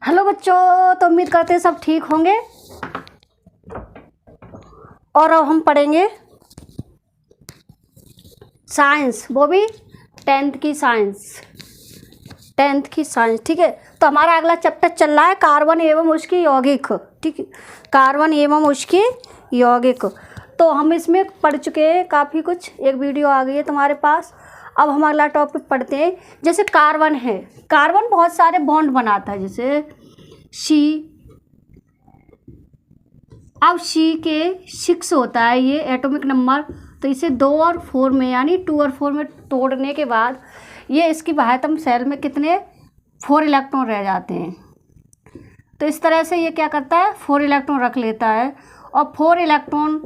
Hello बच्चों, तो उम्मीद करते हैं सब ठीक होंगे। और अब हम पढ़ेंगे साइंस, वो भी टेंथ की साइंस। ठीक है। तो हमारा अगला चैप्टर चल रहा है कार्बन एवं उसकी यौगिक। ठीक है, कार्बन एवं उसकी यौगिक। तो हम इसमें पढ़ चुके हैं काफ़ी कुछ, एक वीडियो आ गई है तुम्हारे पास। अब हम अगला टॉपिक पढ़ते हैं। जैसे कार्बन है, कार्बन बहुत सारे बॉन्ड बनाता है, जैसे सी। अब सी के 6 होता है ये एटॉमिक नंबर, तो इसे 2 और 4 में यानी 2 और 4 में तोड़ने के बाद ये इसकी बाह्यतम शेल में कितने 4 इलेक्ट्रॉन रह जाते हैं। तो इस तरह से ये क्या करता है, 4 इलेक्ट्रॉन रख लेता है और 4 इलेक्ट्रॉन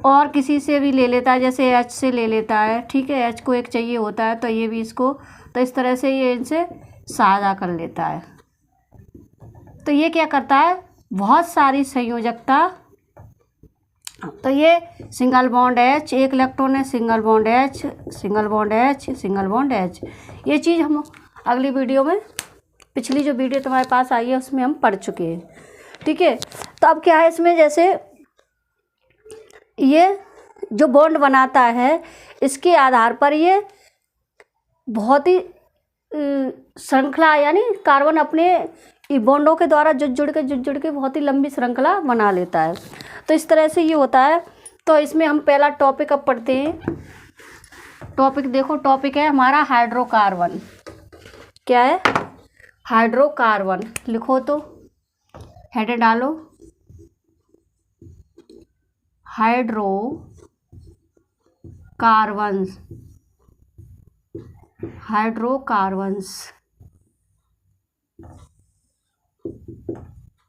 और किसी से भी ले लेता है, जैसे एच से ले लेता है। ठीक है, एच को एक चाहिए होता है तो ये भी इसको, तो इस तरह से ये इनसे साझा कर लेता है। तो ये क्या करता है, बहुत सारी संयोजकता। तो ये सिंगल बॉन्ड एच, एक इलेक्ट्रॉन है, single bond H, single bond H, single bond H. ये चीज़ हम अगली वीडियो में, पिछली जो वीडियो तुम्हारे पास आई है उसमें हम पढ़ चुके हैं। ठीक है, तो अब क्या है इसमें, जैसे ये जो बॉन्ड बनाता है इसके आधार पर ये बहुत ही श्रृंखला, यानी कार्बन अपने बॉन्डों के द्वारा जुड़ जुड़ के बहुत ही लंबी श्रृंखला बना लेता है। तो इस तरह से ये होता है। तो इसमें हम पहला टॉपिक अब पढ़ते हैं। टॉपिक देखो, टॉपिक है हमारा हाइड्रोकार्बन। क्या है, हाइड्रोकार्बन। लिखो तो, हेड डालो, हाइड्रोकार्बन्स। हाइड्रोकार्बन्स,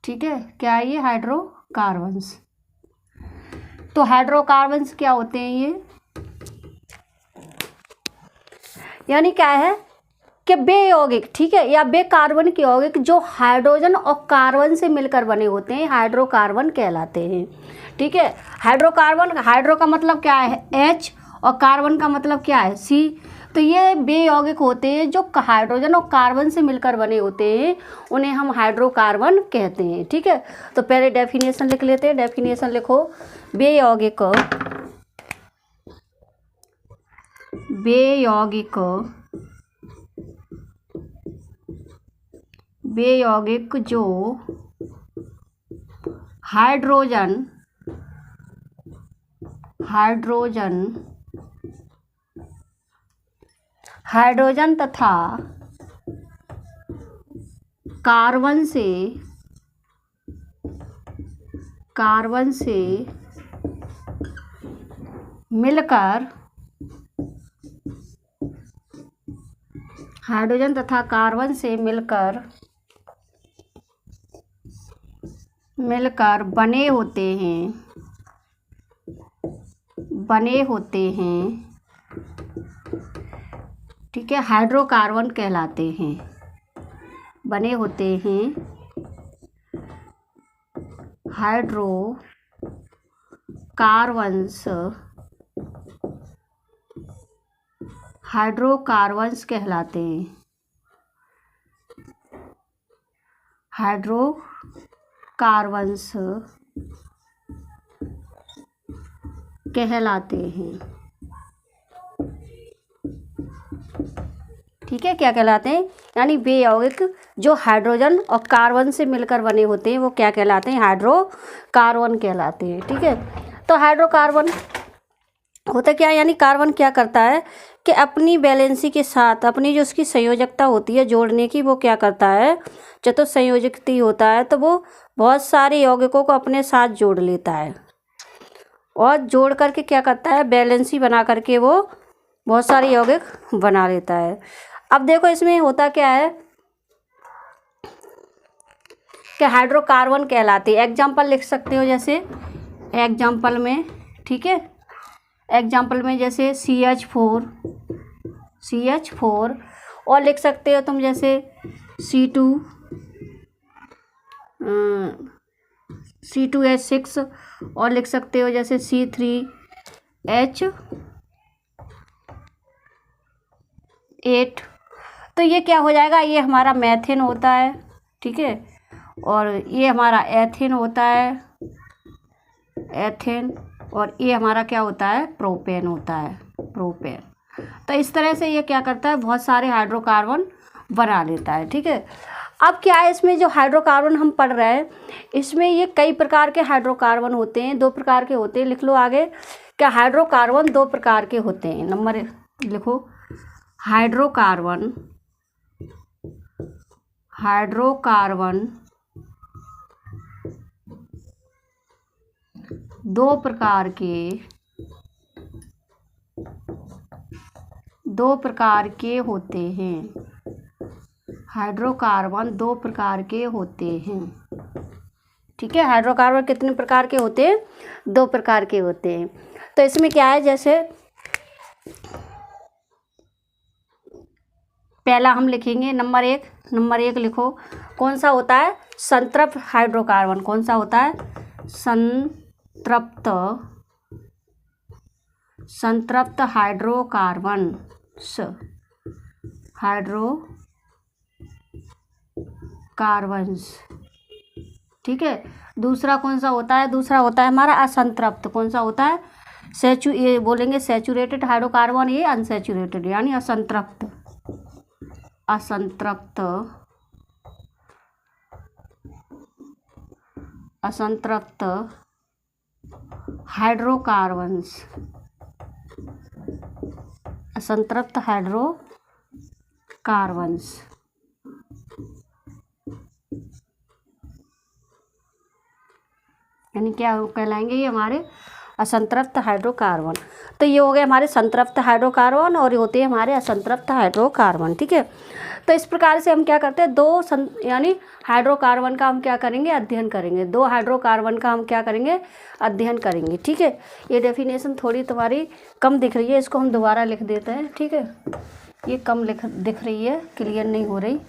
ठीक है, क्या है ये, हाइड्रोकार्बन्स। तो हाइड्रोकार्बन्स क्या होते हैं ये, यानी क्या है कि बे यौगिक, ठीक है, या बे कार्बन के यौगिक जो हाइड्रोजन और कार्बन से मिलकर बने होते हैं, हाइड्रोकार्बन कहलाते हैं। ठीक है, हाइड्रोकार्बन, हाइड्रो का मतलब क्या है एच और कार्बन का मतलब क्या है सी। तो ये बे यौगिक होते हैं जो हाइड्रोजन और कार्बन से मिलकर बने होते हैं, उन्हें हम हाइड्रोकार्बन कहते हैं। ठीक है, तो पहले डेफिनेशन लिख लेते हैं। डेफिनेशन लिखो, बे यौगिक, बे यौगिक, बे यौगिक जो हाइड्रोजन, हाइड्रोजन, हाइड्रोजन तथा कार्बन से, कार्बन से मिलकर, हाइड्रोजन तथा कार्बन से मिलकर बने होते हैं, बने होते हैं। ठीक है, हाइड्रोकार्बन कहलाते हैं, बने होते हैं हाइड्रोकार्बन्स, हाइड्रोकार्बन्स कहलाते हैं, हाइड्रोकार्बन्स कहलाते हैं। ठीक है, क्या कहलाते हैं, यानी बे यौगिक जो हाइड्रोजन और कार्बन से मिलकर बने होते हैं वो क्या कहलाते हैं, हाइड्रोकार्बन कहलाते हैं। ठीक है, तो हाइड्रोकार्बन होता क्या है, यानी कार्बन क्या करता है कि अपनी वैलेंसी के साथ अपनी जो उसकी संयोजकता होती है जोड़ने की, वो क्या करता है, चतुस्संयोजकता होता है, तो वो बहुत सारे यौगिकों को अपने साथ जोड़ लेता है और जोड़ करके क्या करता है, बैलेंसी बना करके वो बहुत सारे यौगिक बना लेता है। अब देखो इसमें होता क्या है कि हाइड्रोकार्बन कहलाते हैं। एग्जाम्पल लिख सकते हो, जैसे एग्जाम्पल में, ठीक है, एग्जाम्पल में जैसे CH4, और लिख सकते हो तुम जैसे C2, C2H6, और लिख सकते हो जैसे C3H8। तो ये क्या हो जाएगा, ये हमारा मैथेन होता है। ठीक है। और ये हमारा एथेन होता है, एथेन। और ये हमारा क्या होता है, प्रोपेन होता है, प्रोपेन। तो इस तरह से ये क्या करता है, बहुत सारे हाइड्रोकार्बन बना लेता है, ठीक है। अब क्या है, इसमें जो हाइड्रोकार्बन हम पढ़ रहे हैं, इसमें ये कई प्रकार के हाइड्रोकार्बन होते हैं, 2 प्रकार के होते हैं। लिख लो आगे, क्या हाइड्रोकार्बन 2 प्रकार के होते हैं। नंबर लिखो, हाइड्रोकार्बन 2 प्रकार के होते हैं। हाइड्रोकार्बन 2 प्रकार के होते हैं, ठीक है। हाइड्रोकार्बन कितने प्रकार के होते हैं, 2 प्रकार के होते हैं। तो इसमें क्या है, जैसे पहला हम लिखेंगे नंबर 1 लिखो, कौन सा होता है, संतृप्त हाइड्रोकार्बन। कौन सा होता है, संतृप्त हाइड्रोकार्बन, हाइड्रोकार्बन्स, ठीक है। दूसरा कौन सा होता है, दूसरा होता है हमारा असंतृप्त। कौन सा होता है, ये बोलेंगे सैचुरेटेड हाइड्रोकार्बन, ये अनसैचुरेटेड यानी असंतृप्त हाइड्रोकार्बन्स, असंतृप्त हाइड्रोकार्बन्स। यानी क्या कहलाएंगे, ये हमारे असंतृप्त हाइड्रोकार्बन। तो ये हो गए हमारे संतृप्त हाइड्रोकार्बन, और ये होते हैं हमारे असंतृप्त हाइड्रोकार्बन, ठीक है। तो इस प्रकार से हम क्या करते हैं, यानी हाइड्रोकार्बन का हम क्या करेंगे, अध्ययन करेंगे। 2 हाइड्रोकार्बन का हम क्या करेंगे, अध्ययन करेंगे, ठीक है। ये डेफिनेशन थोड़ी तुम्हारी कम दिख रही है, इसको हम दोबारा लिख देते हैं, ठीक है। ये कम दिख रही है, क्लियर नहीं हो रही।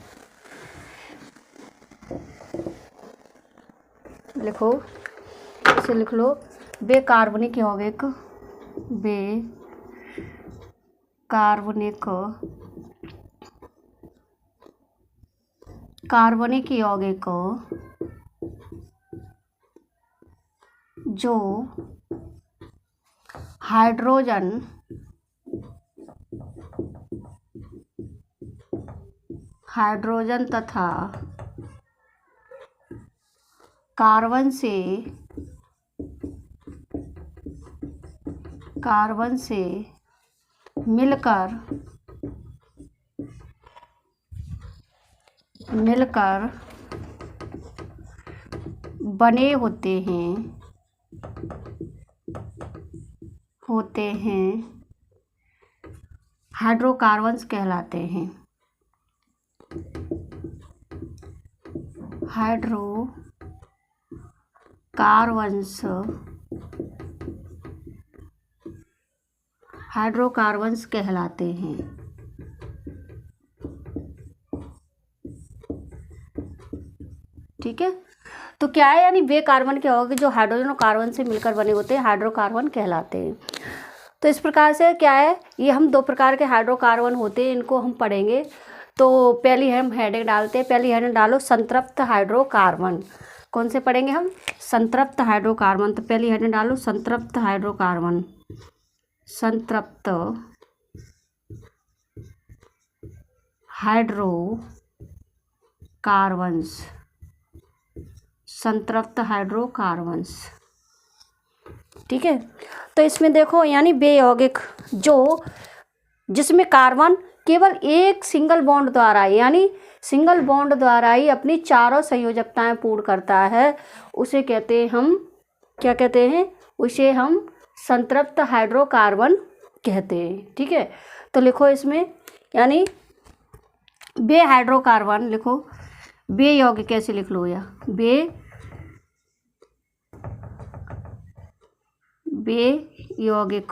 लिखो, इसे लिख लो, बेकार्बनिक यौगिक, कार्बनिक यौगिक जो हाइड्रोजन तथा कार्बन से मिलकर बने होते हैं हाइड्रोकार्बन्स कहलाते हैं। हाइड्रोकार्बन्स कहलाते हैं, ठीक है। तो क्या है, यानी वे कार्बन के यौगिक जो हाइड्रोजन और कार्बन से मिलकर बने होते हैं हाइड्रोकार्बन कहलाते हैं। तो इस प्रकार से क्या है, ये हम 2 प्रकार के हाइड्रोकार्बन होते हैं, इनको हम पढ़ेंगे। तो पहली हम हेडिंग डालते हैं, पहली हेडिंग डालो संतृप्त हाइड्रोकार्बन। कौन से पढ़ेंगे हम, संतृप्त हाइड्रोकार्बन। तो पहली हेडिंग डालो संतृप्त हाइड्रोकार्बन, संतृप्त हाइड्रोकार्बन्स, संतृप्त हाइड्रोकार्बन्स, ठीक है। तो इसमें देखो, यानी वे यौगिक जिसमें कार्बन केवल एक सिंगल बॉन्ड द्वारा, यानी सिंगल बॉन्ड द्वारा ही अपनी चारों संयोजकताएं पूर्ण करता है, उसे कहते हैं हम, क्या कहते हैं, उसे हम संतृप्त हाइड्रोकार्बन कहते हैं, ठीक है। तो लिखो इसमें, यानी बे हाइड्रोकार्बन लिखो, बे यौगिक कैसे लिख लो, या बे यौगिक,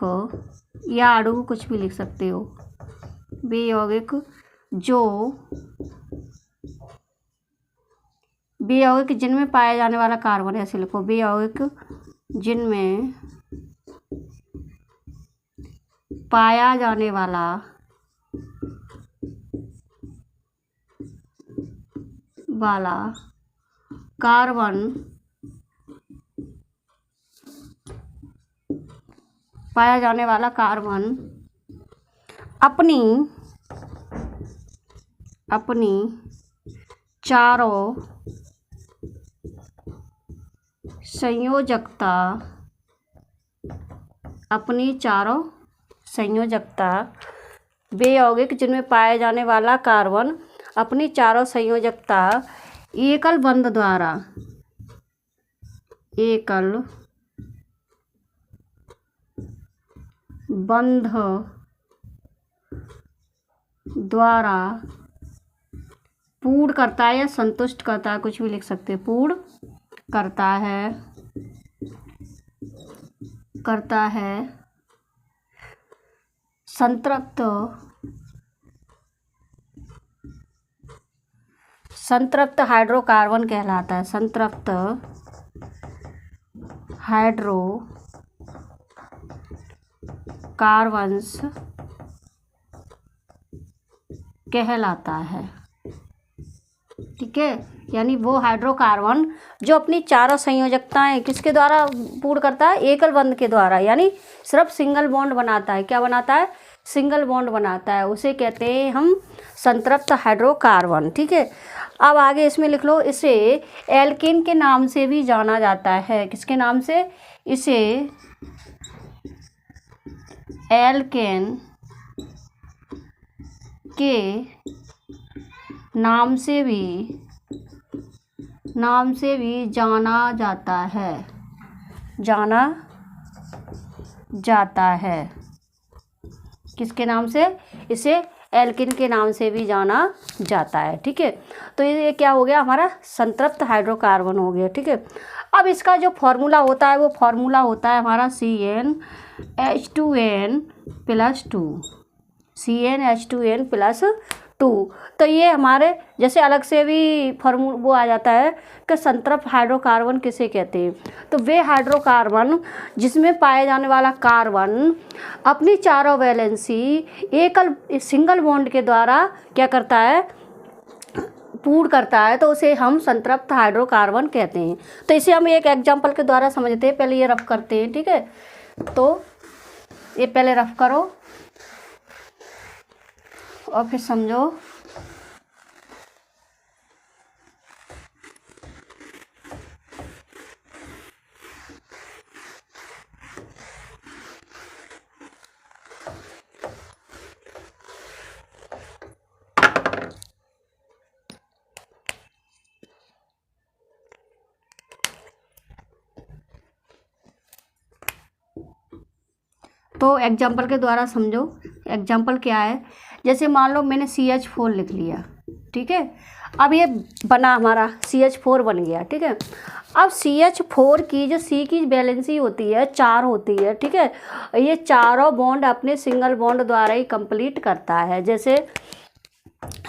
या आड़ू कुछ भी लिख सकते हो, बे यौगिक जिनमें पाया जाने वाला कार्बन, ऐसे लिखो, बे यौगिक जिनमें पाया जाने वाला कार्बन पाया जाने वाला कार्बन अपनी चारों संयोजकता वे यौगिक जिनमें पाए जाने वाला कार्बन अपनी चारों संयोजकता एकल बंध द्वारा पूर्ण करता है या संतुष्ट करता है, कुछ भी लिख सकते हैं, पूर्ण करता है संतृप्त हाइड्रोकार्बन कहलाता है। संतृप्त हाइड्रोकार्बन्स कहलाता है। ठीक है, यानी वो हाइड्रोकार्बन जो अपनी चारों संयोजकताएं किसके द्वारा पूर्ण करता है, एकल बंध के द्वारा, यानी सिर्फ सिंगल बॉन्ड बनाता है। क्या बनाता है, सिंगल बॉन्ड बनाता है, उसे कहते हैं हम संतृप्त हाइड्रोकार्बन। ठीक है, अब आगे इसमें लिख लो, इसे एल्केन के नाम से भी जाना जाता है। किसके नाम से, इसे एल्केन के नाम से भी जाना जाता है। किसके नाम से, इसे एल्केन के नाम से भी जाना जाता है। ठीक है, तो ये क्या हो गया, हमारा संतृप्त हाइड्रोकार्बन हो गया। ठीक है, अब इसका जो फॉर्मूला होता है वो फॉर्मूला होता है हमारा CnH2n+2। तो ये हमारे जैसे अलग से भी वो आ जाता है कि संतृप्त हाइड्रोकार्बन किसे कहते हैं, तो वे हाइड्रोकार्बन जिसमें पाए जाने वाला कार्बन अपनी चारों वैलेंसी सिंगल बॉन्ड के द्वारा क्या करता है, पूर्ण करता है, तो उसे हम संतृप्त हाइड्रोकार्बन कहते हैं। तो इसे हम एक एग्जांपल के द्वारा समझते हैं। पहले ये रफ करते हैं। ठीक है, तो ये पहले रफ करो और फिर समझो। तो एग्जाम्पल के द्वारा समझो। एग्जाम्पल क्या है, जैसे मान लो मैंने CH4 लिख लिया। ठीक है, अब ये बना हमारा CH4 बन गया। ठीक है, अब CH4 की जो C की वैलेंसी होती है 4 होती है। ठीक है, ये चारों बॉन्ड अपने सिंगल बॉन्ड द्वारा ही कंप्लीट करता है। जैसे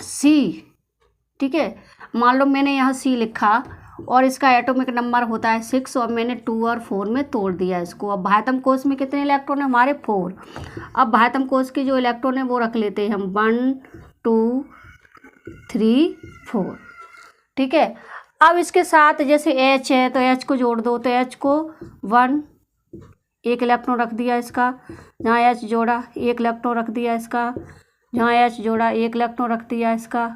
C, ठीक है, मान लो मैंने यहाँ C लिखा और इसका एटॉमिक नंबर होता है 6 और मैंने 2 और 4 में तोड़ दिया इसको। अब बाह्यतम कोश में कितने इलेक्ट्रॉन है हमारे, 4। अब बाह्यतम कोश के जो इलेक्ट्रॉन है वो रख लेते हैं हम 1 2 3 4। ठीक है, अब इसके साथ जैसे H है तो H को जोड़ दो, तो H को 1 एक इलेक्ट्रॉन रख दिया इसका, जहाँ H जोड़ा 1 इलेक्ट्रॉन रख दिया इसका, जहाँ H जोड़ा 1 इलेक्ट्रॉन रख दिया इसका।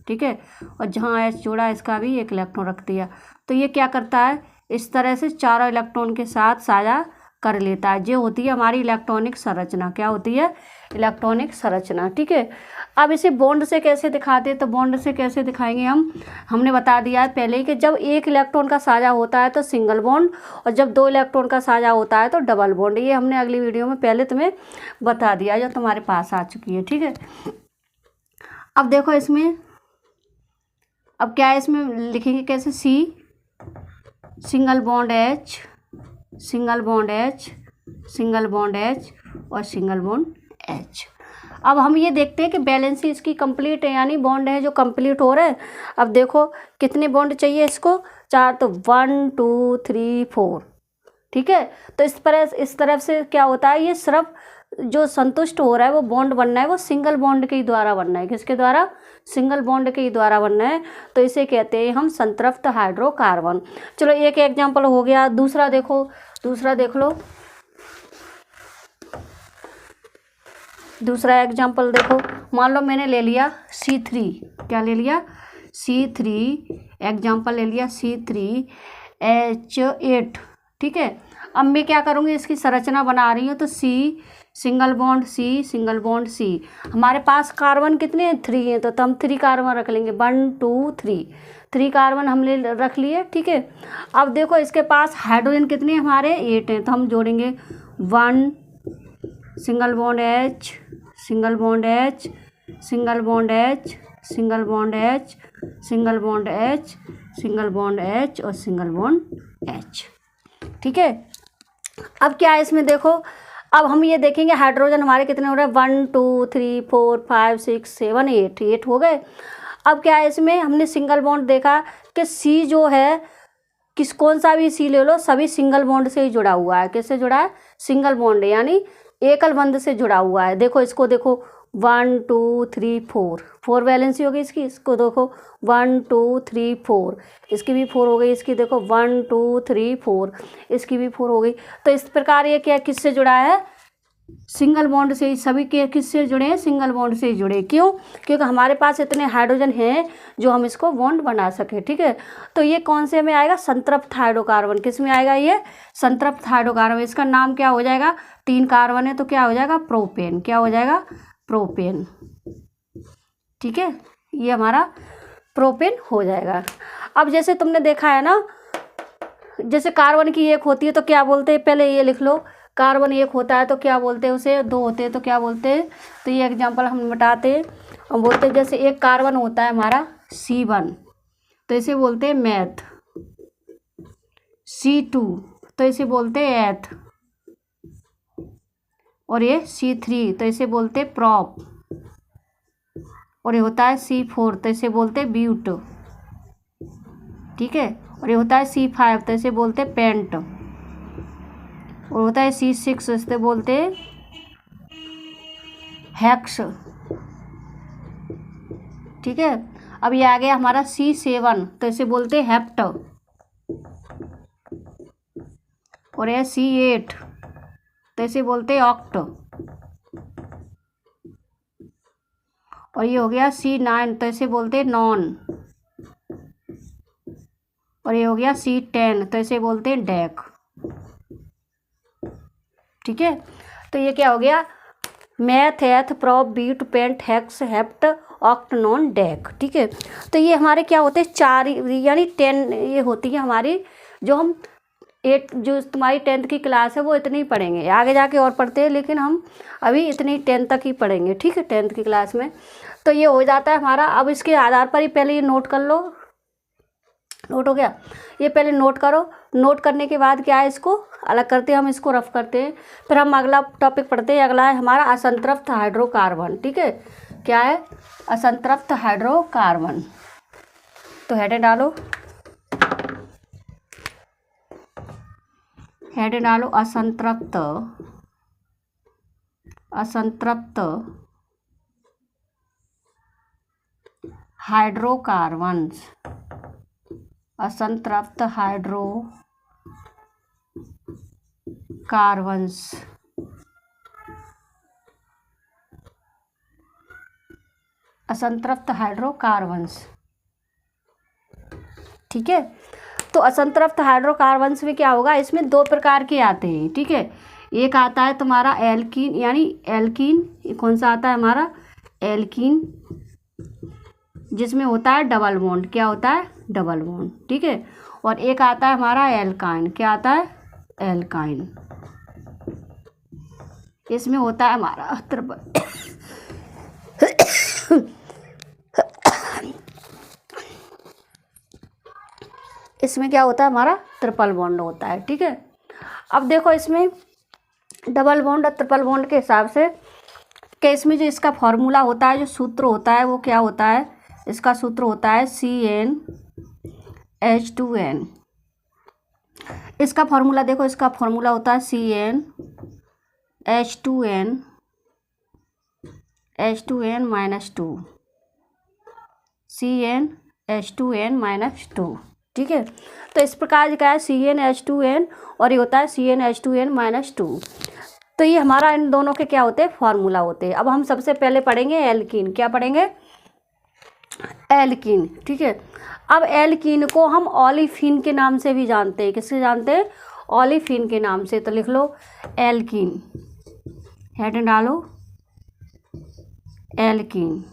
ठीक है, और जहाँ H जोड़ा इसका भी 1 इलेक्ट्रॉन रख दिया। तो ये क्या करता है, इस तरह से चारों इलेक्ट्रॉन के साथ साझा कर लेता है। जो होती है हमारी इलेक्ट्रॉनिक संरचना। क्या होती है, इलेक्ट्रॉनिक संरचना। ठीक है, अब इसे बॉन्ड से कैसे दिखाते हैं, तो बॉन्ड से कैसे दिखाएंगे हमने बता दिया है पहले ही कि जब 1 इलेक्ट्रॉन का साझा होता है तो सिंगल बॉन्ड, और जब 2 इलेक्ट्रॉन का साझा होता है तो डबल बॉन्ड। ये हमने अगली वीडियो में पहले तुम्हें बता दिया, जो तुम्हारे पास आ चुकी है। ठीक है, अब देखो इसमें अब क्या है, इसमें लिखेंगे कैसे, C single bond H single bond H single bond H और सिंगल बॉन्ड H। अब हम ये देखते हैं कि बैलेंसी इसकी कंप्लीट है, यानी बॉन्ड है जो कंप्लीट हो रहा है। अब देखो कितने बॉन्ड चाहिए इसको, 4, तो 1 2 3 4। ठीक है, तो इस तरह से क्या होता है, ये सिर्फ जो संतुष्ट हो रहा है वो बॉन्ड बनना है वो सिंगल बॉन्ड के ही द्वारा बनना है। किसके द्वारा? सिंगल बॉन्ड के ही द्वारा बनना है, तो इसे कहते हैं हम संतृप्त हाइड्रोकार्बन। चलो एक एग्जाम्पल हो गया। दूसरा देखो, दूसरा देख लो, दूसरा एग्जाम्पल देखो। मान लो मैंने ले लिया C3, क्या ले लिया? C3 एग्जाम्पल ले लिया C3H8, ठीक है। अब मैं क्या करूँगी, इसकी संरचना बना रही हूँ, तो C single bond C single bond C। हमारे पास कार्बन कितने हैं? 3 हैं, तो हम 3 कार्बन रख लेंगे, 1 2 3, 3 कार्बन हमने रख लिए, ठीक है। अब देखो इसके पास हाइड्रोजन कितने हमारे? 8 हैं, तो हम जोड़ेंगे 1 single bond H single bond H single bond H single bond H single bond H single bond H और सिंगल बॉन्ड H, ठीक है। अब क्या है इसमें देखो, अब हम ये देखेंगे हाइड्रोजन हमारे कितने हो रहे हैं? 1 2 3 4 5 6 7 8, 8 हो गए। अब क्या है इसमें, हमने सिंगल बॉन्ड देखा कि C जो है, कौन सा भी C ले लो, सभी सिंगल बॉन्ड से ही जुड़ा हुआ है। किससे जुड़ा है? सिंगल बॉन्ड, यानी एकल बंध से जुड़ा हुआ है। देखो इसको देखो, 1 2 3 4, 4 वैलेंसी हो गई इसकी। इसको देखो 1 2 3 4, इसकी भी 4 हो गई। इसकी देखो 1 2 3 4, इसकी भी 4 हो गई। तो इस प्रकार ये क्या किससे जुड़ा है? सिंगल बॉन्ड से ही। सभी के किससे जुड़े हैं? सिंगल बॉन्ड से ही जुड़े। क्यों? क्योंकि हमारे पास इतने हाइड्रोजन हैं जो हम इसको बॉन्ड बना सके, ठीक है। तो ये कौन से में आएगा? संतृप्त हाइड्रोकार्बन। किस में आएगा? ये संतृप्त हाइड्रोकार्बन। इसका नाम क्या हो जाएगा? 3 कार्बन है तो क्या हो जाएगा? प्रोपेन। क्या हो जाएगा? प्रोपेन, ठीक है। ये हमारा प्रोपेन हो जाएगा। अब जैसे तुमने देखा है ना, जैसे कार्बन की एक होती है तो क्या बोलते हैं? पहले ये लिख लो, कार्बन एक होता है तो क्या बोलते हैं उसे? 2 होते हैं तो क्या बोलते हैं? तो ये एग्जांपल हम बताते हैं। हम बोलते हैं जैसे एक कार्बन होता है हमारा C1, तो इसे बोलते हैं मैथ। C2 तो इसे बोलते हैं एथ। और ये C3 तो इसे बोलते हैं प्रॉप। और ये होता है C4 तो इसे बोलते हैं ब्यूट, ठीक है। और ये होता है C5 तो इसे बोलते हैं पेंट। और होता है C6 इसे बोलते हैं हेक्स, ठीक है। अब ये आ गया हमारा C7 तो इसे बोलते हैं हेप्ट। और ये C8 तो इसे बोलते हैं ऑक्ट। और ये हो गया C9 तो इसे बोलते हैं नॉन। और ये हो गया C10 तो इसे बोलते हैं डेक, ठीक है। तो ये क्या हो गया? Meth, eth, prop, but, pent, hex, hept, oct, non, dec, ठीक है। तो ये हमारे क्या होते हैं? 4 यानी 10 ये होती है हमारी, जो हम 8 जो तुम्हारी 10th की क्लास है वो इतनी ही पढ़ेंगे। आगे जाके और पढ़ते हैं, लेकिन हम अभी इतनी 10 तक ही पढ़ेंगे, ठीक है, 10th की क्लास में। तो ये हो जाता है हमारा। अब इसके आधार पर ही पहले ये नोट कर लो। नोट हो गया? ये पहले नोट करो। नोट करने के बाद क्या है, इसको अलग करते हैं, हम इसको रफ करते हैं। फिर हम अगला टॉपिक पढ़ते हैं। अगला है हमारा असंतृप्त हाइड्रोकार्बन, ठीक है। क्या है? असंतृप्त हाइड्रोकार्बन। तो हेडिंग डालो, हेडिंग डालो असंतृप्त, असंतृप्त हाइड्रोकार्बन्स, असंतृप्त हाइड्रोकार्बन्स। असंतृप्त हाइड्रोकार्बन्स, ठीक है। तो असंतृप्त हाइड्रोकार्बन्स में क्या होगा? इसमें 2 प्रकार के आते हैं, ठीक है। एक आता है तुम्हारा एल्कीन, यानी एल्कीन। कौन सा आता है हमारा? एल्कीन, जिसमें होता है डबल बॉन्ड। क्या होता है? डबल बॉन्ड, ठीक है। और एक आता है हमारा एल्काइन। क्या आता है? एल्काइन। इसमें होता है हमारा ट्रिपल इसमें क्या होता है हमारा? ट्रिपल बॉन्ड होता है, ठीक है। अब देखो इसमें डबल बॉन्ड और ट्रिपल बॉन्ड के हिसाब से कि इसमें जो इसका फॉर्मूला होता है, जो सूत्र होता है, वो क्या होता है? इसका सूत्र होता है CnH2n। इसका फॉर्मूला देखो, इसका फॉर्मूला होता है CnH2n H2N -2 CnH2n-2, ठीक है। तो इस प्रकार क्या है CnH2n और ये होता है CnH2n-2। तो ये हमारा इन दोनों के क्या होते हैं फार्मूला होते हैं। अब हम सबसे पहले पढ़ेंगे एल्कीन। क्या पढ़ेंगे? एल्कीन, ठीक है। अब एल्कीन को हम ओलिफिन के नाम से भी जानते हैं। किससे जानते हैं? ओलिफिन के नाम से। तो लिख लो एल्कीन, हेड डालो एल्कीन।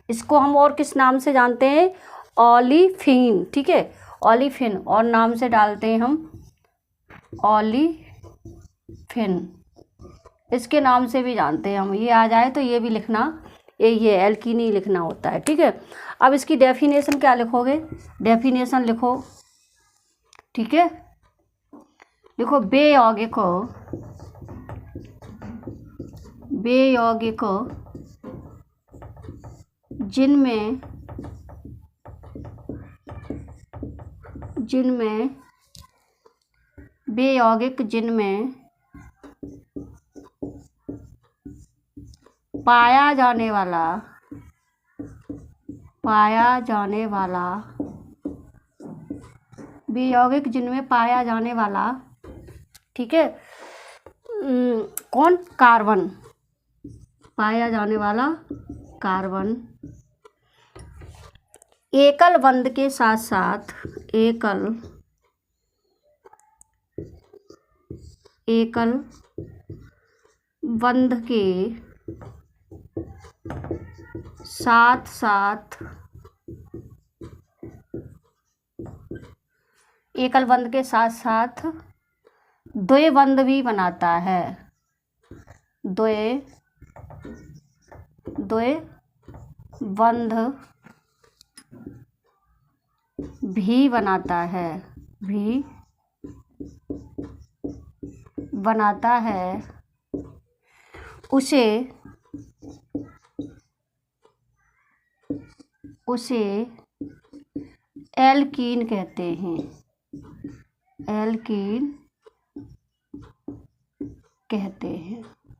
इसको हम और किस नाम से जानते हैं? ओलिफिन, ठीक है। ओलिफिन और नाम से डालते हैं हम ओलिफिन, इसके नाम से भी जानते हैं हम। ये आ जाए तो ये भी लिखना, ये एल्कीन ही लिखना होता है, ठीक है। अब इसकी डेफिनेशन क्या लिखोगे? डेफिनेशन लिखो, ठीक है। लिखो बेयौगिक जिनमें पाया जाने वाला, ठीक है। कौन? कार्बन, पाया जाने वाला कार्बन एकल बंध के साथ साथ एकल बंध के साथ साथ द्वैबंध भी बनाता है। द्वैबंध भी बनाता है, उसे एल्कीन कहते हैं।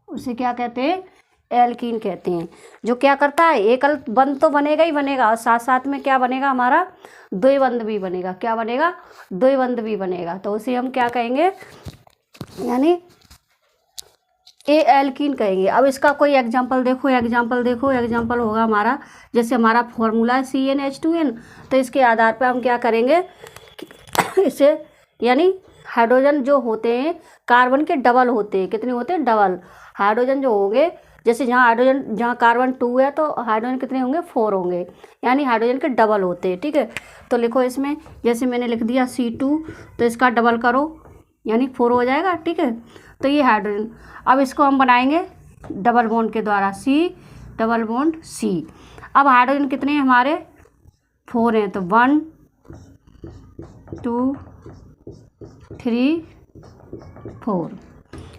उसे क्या कहते हैं? एल्कीन कहते हैं। जो क्या करता है? एकल बंध तो बनेगा ही बनेगा और साथ साथ में क्या बनेगा हमारा? द्वैबंध भी बनेगा। क्या बनेगा? द्वैबंध भी बनेगा। तो उसे हम क्या कहेंगे? यानी ए एल्कीन कहेंगे। अब इसका कोई एग्जांपल देखो। एग्जांपल होगा हमारा, जैसे हमारा फॉर्मूला है CnH2n, तो इसके आधार पर हम क्या करेंगे? इसे यानी हाइड्रोजन जो होते हैं कार्बन के डबल होते हैं। कितने होते हैं? डबल। हाइड्रोजन जो होंगे, जैसे जहाँ कार्बन 2 है तो हाइड्रोजन कितने होंगे? 4 होंगे, यानी हाइड्रोजन के डबल होते हैं, ठीक है। तो लिखो इसमें, जैसे मैंने लिख दिया C2, तो इसका डबल करो यानी 4 हो जाएगा, ठीक है। तो ये हाइड्रोजन, अब इसको हम बनाएंगे डबल बॉन्ड के द्वारा, डबल बॉन्ड C। अब हाइड्रोजन कितने हैं हमारे? 4 हैं, तो 1 2 3 4,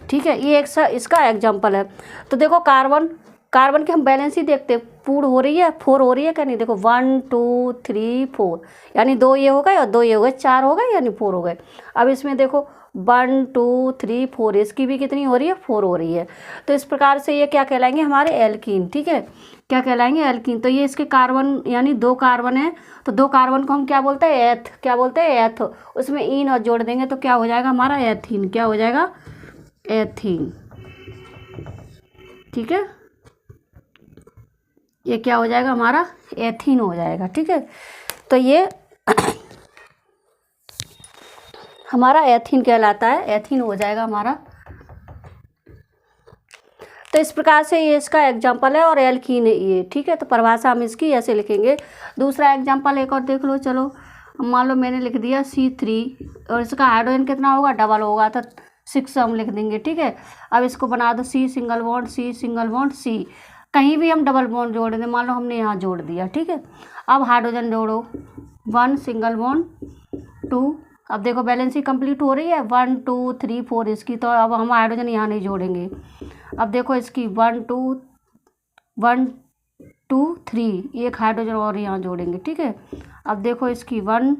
ठीक है। ये इसका एग्जाम्पल है। तो देखो कार्बन के हम बैलेंस ही देखते हैं, पूर्ण हो रही है, 4 हो रही है क्या? नहीं, देखो 1 2 3 4, यानी 2 ये हो गए और 2 ये हो गए, 4 हो गए यानी 4 हो गए। अब इसमें देखो 1 2 3 4, इसकी भी कितनी हो रही है? 4 हो रही है। तो इस प्रकार से ये क्या कहलाएंगे? हमारे एल्कीन, ठीक है। क्या कहलाएंगे? एल्कीन। तो ये इसके कार्बन यानी 2 कार्बन है, तो 2 कार्बन को हम क्या बोलते हैं? एथ। क्या बोलते हैं? एथ। उसमें इन और जोड़ देंगे तो क्या हो जाएगा हमारा? एथीन। क्या हो जाएगा? एथीन, ठीक है। ये क्या हो जाएगा हमारा? एथीन हो जाएगा, ठीक है। तो ये हमारा एथीन कहलाता है, एथीन हो जाएगा हमारा। तो इस प्रकार से ये इसका एग्जाम्पल है और एल्कीन है ये, ठीक है। तो परिभाषा हम इसकी ऐसे लिखेंगे। दूसरा एग्जाम्पल एक और देख लो। चलो, मान लो मैंने लिख दिया C3 और इसका हाइड्रोजन कितना होगा? डबल होगा, तो 6 हम लिख देंगे, ठीक है। अब इसको बना दो C सिंगल बॉन्ड C। कहीं भी हम डबल बॉन्ड जोड़ दें, मान लो हमने यहाँ जोड़ दिया, ठीक है। अब हाइड्रोजन जोड़ो, 1 सिंगल बॉन्ड 2। अब देखो बैलेंस ही कंप्लीट हो रही है, 1 2 3 4 इसकी। तो अब हम हाइड्रोजन यहाँ नहीं जोड़ेंगे। अब देखो इसकी 1 2 3, एक हाइड्रोजन और यहाँ जोड़ेंगे, ठीक है। अब देखो इसकी 1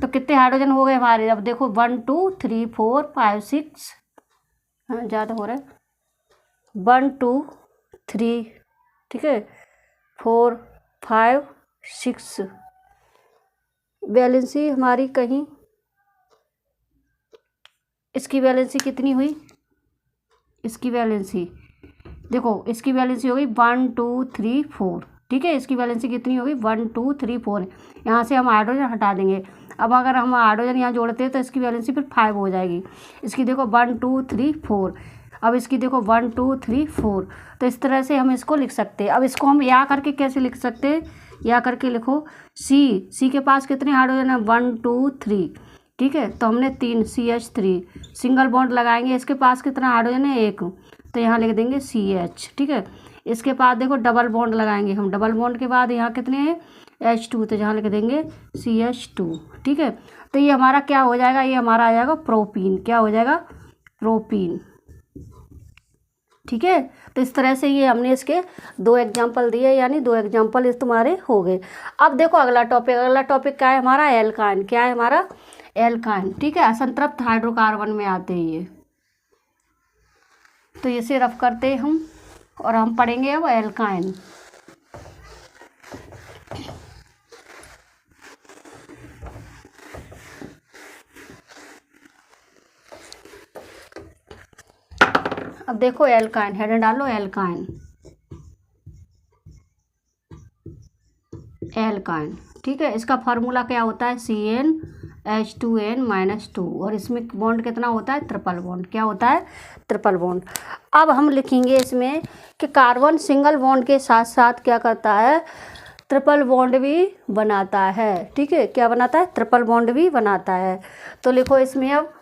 तो कितने हाइड्रोजन हो गए हमारे? अब देखो 1 2 3 4 5 6, हाँ ज़्यादा हो रहा है, 1 2 3, ठीक है, 4 5 6। वैलेंसी हमारी कहीं, इसकी वैलेंसी कितनी हुई? इसकी वैलेंसी देखो, इसकी वैलेंसी हो गई 1 2 3 4, ठीक है। इसकी वैलेंसी कितनी होगी? 1 2 3 4। यहाँ से हम हाइड्रोजन हटा देंगे। अब अगर हम हाइड्रोजन यहाँ जोड़ते हैं तो इसकी वैलेंसी फिर 5 हो जाएगी। इसकी देखो 1 2 3 4, अब इसकी देखो 1 2 3 4। तो इस तरह से हम इसको लिख सकते हैं। अब इसको हम या करके कैसे लिख सकते हैं? या करके लिखो, सी के पास कितने हाइड्रोजन है? 1 2 3, ठीक है। तो हमने 3 CH3 सिंगल बॉन्ड लगाएंगे। इसके पास कितना हाइड्रोजन है? 1, तो यहाँ लिख देंगे CH, ठीक है। इसके बाद देखो डबल बॉन्ड लगाएंगे हम। डबल बॉन्ड के बाद यहाँ कितने हैं? H2, तो यहाँ लिख देंगे CH2, ठीक है। तो ये हमारा क्या हो जाएगा? ये हमारा आ जाएगा प्रोपीन। क्या हो जाएगा? प्रोपीन, ठीक है। तो इस तरह से ये हमने इसके 2 एग्जाम्पल दिए, यानी 2 एग्जाम्पल इस तुम्हारे हो गए। अब देखो अगला टॉपिक। अगला टॉपिक क्या है हमारा? एल्काइन। क्या है हमारा? एल्काइन, ठीक है। असंतृप्त हाइड्रोकार्बन में आते हैं ये। तो इसे रफ करते हैं हम, और हम पढ़ेंगे अब एल्काइन। अब देखो एल्काइन, हेडर डालो एल्काइन। एल्काइन, ठीक है। इसका फार्मूला क्या होता है? CnH2n-2, और इसमें बॉन्ड कितना होता है? Triple bond. क्या होता है? Triple bond. अब हम लिखेंगे इसमें कि कार्बन सिंगल बॉन्ड के साथ साथ क्या करता है? ट्रिपल बॉन्ड भी बनाता है, ठीक है। क्या बनाता है? ट्रिपल बॉन्ड भी बनाता है। तो लिखो इसमें, अब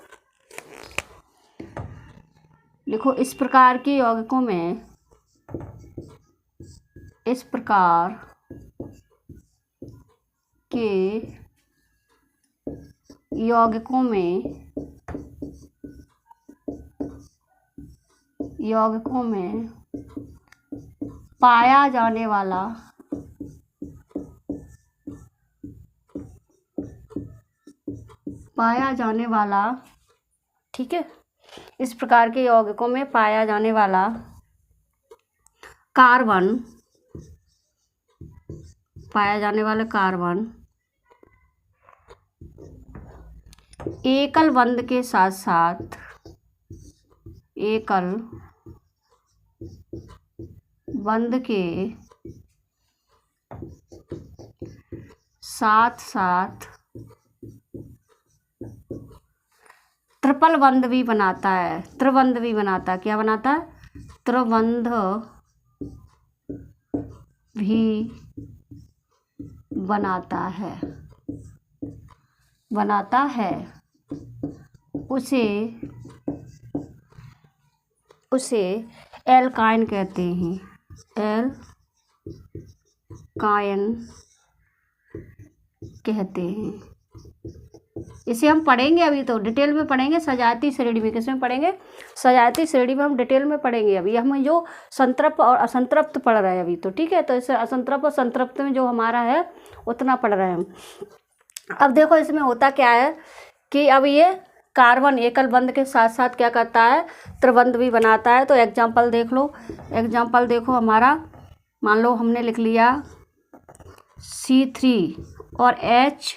लिखो, इस प्रकार के यौगिकों में, इस प्रकार के यौगिकों में पाया जाने वाला ठीक है, इस प्रकार के यौगिकों में पाया जाने वाला कार्बन एकल बंध के साथ साथ ट्रिपल बंध भी बनाता है। त्रिबंध भी बनाता है। क्या बनाता है? त्रिबंध भी बनाता है। उसे एल्काइन कहते हैं। एल्काइन कहते हैं। इसे हम पढ़ेंगे अभी, तो डिटेल में पढ़ेंगे सजातीय श्रेणी में। किसमें पढ़ेंगे? सजातीय श्रेणी में हम डिटेल में पढ़ेंगे। अभी हम जो संतृप्त और असंतृप्त पढ़ रहे हैं अभी, तो ठीक है। तो इसे असंतृप्त और संतृप्त में जो हमारा है उतना पढ़ रहे हैं हम। अब देखो इसमें होता क्या है कि अब ये कार्बन एकल बंध के साथ साथ क्या करता है? त्रिबंध भी बनाता है। तो एग्जाम्पल देख लो। एग्जाम्पल देखो हमारा, मान लो हमने लिख लिया C3 और H,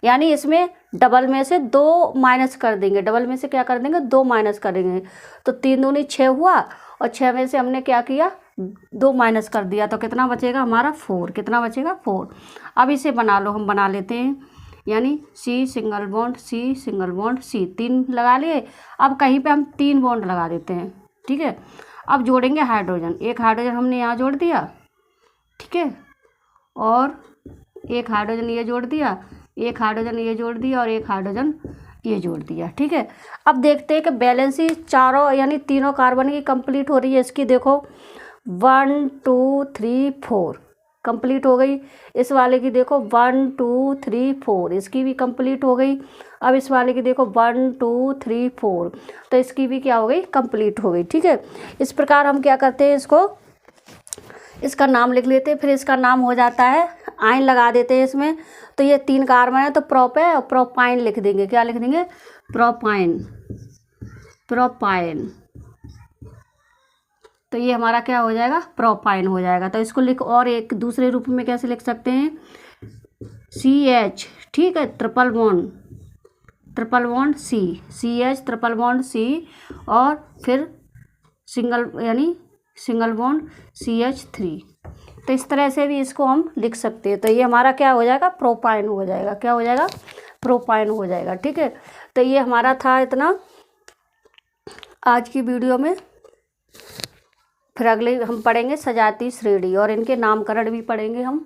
यानी इसमें डबल में से 2 माइनस कर देंगे। डबल में से क्या कर देंगे? 2 माइनस करेंगे। तो 3 दूनी 6 हुआ, और 6 में से हमने क्या किया? 2 माइनस कर दिया। तो कितना बचेगा हमारा? 4। कितना बचेगा? 4। अब इसे बना लो, हम बना लेते हैं। यानी C single bond, C single bond, C 3 लगा लिए। अब कहीं पे हम 3 बॉन्ड लगा देते हैं, ठीक है। अब जोड़ेंगे हाइड्रोजन। एक हाइड्रोजन हमने यहाँ जोड़ दिया, ठीक है, और एक हाइड्रोजन ये जोड़ दिया, एक हाइड्रोजन ये जोड़ दिया, और एक हाइड्रोजन ये जोड़ दिया, ठीक है। अब देखते हैं कि बैलेंसी चारों यानी तीनों कार्बन की कंप्लीट हो रही है। इसकी देखो 1 2 3 4 कंप्लीट हो गई। इस वाले की देखो 1 2 3 4, इसकी भी कंप्लीट हो गई। अब इस वाले की देखो 1 2 3 4, तो इसकी भी क्या हो गई? कंप्लीट हो गई, ठीक है। इस प्रकार हम क्या करते हैं, इसका नाम लिख लेते हैं। फिर इसका नाम हो जाता है आयन लगा देते हैं इसमें, तो ये 3 कार्बन है तो प्रोप है और प्रोपाइन लिख देंगे। क्या लिख देंगे? प्रोपाइन। प्रोपाइन, तो ये हमारा क्या हो जाएगा? प्रोपाइन हो जाएगा। तो इसको लिख, और एक दूसरे रूप में कैसे लिख सकते हैं? CH, ठीक है, triple bond C, CH triple bond C, और फिर सिंगल यानी सिंगल बॉन्ड CH3। तो इस तरह से भी इसको हम लिख सकते हैं। तो ये हमारा क्या हो जाएगा? प्रोपाइन हो जाएगा। क्या हो जाएगा? प्रोपाइन हो जाएगा। ठीक है, तो ये हमारा था इतना आज की वीडियो में। फिर अगले हम पढ़ेंगे सजातीय श्रेणी और इनके नामकरण भी पढ़ेंगे हम।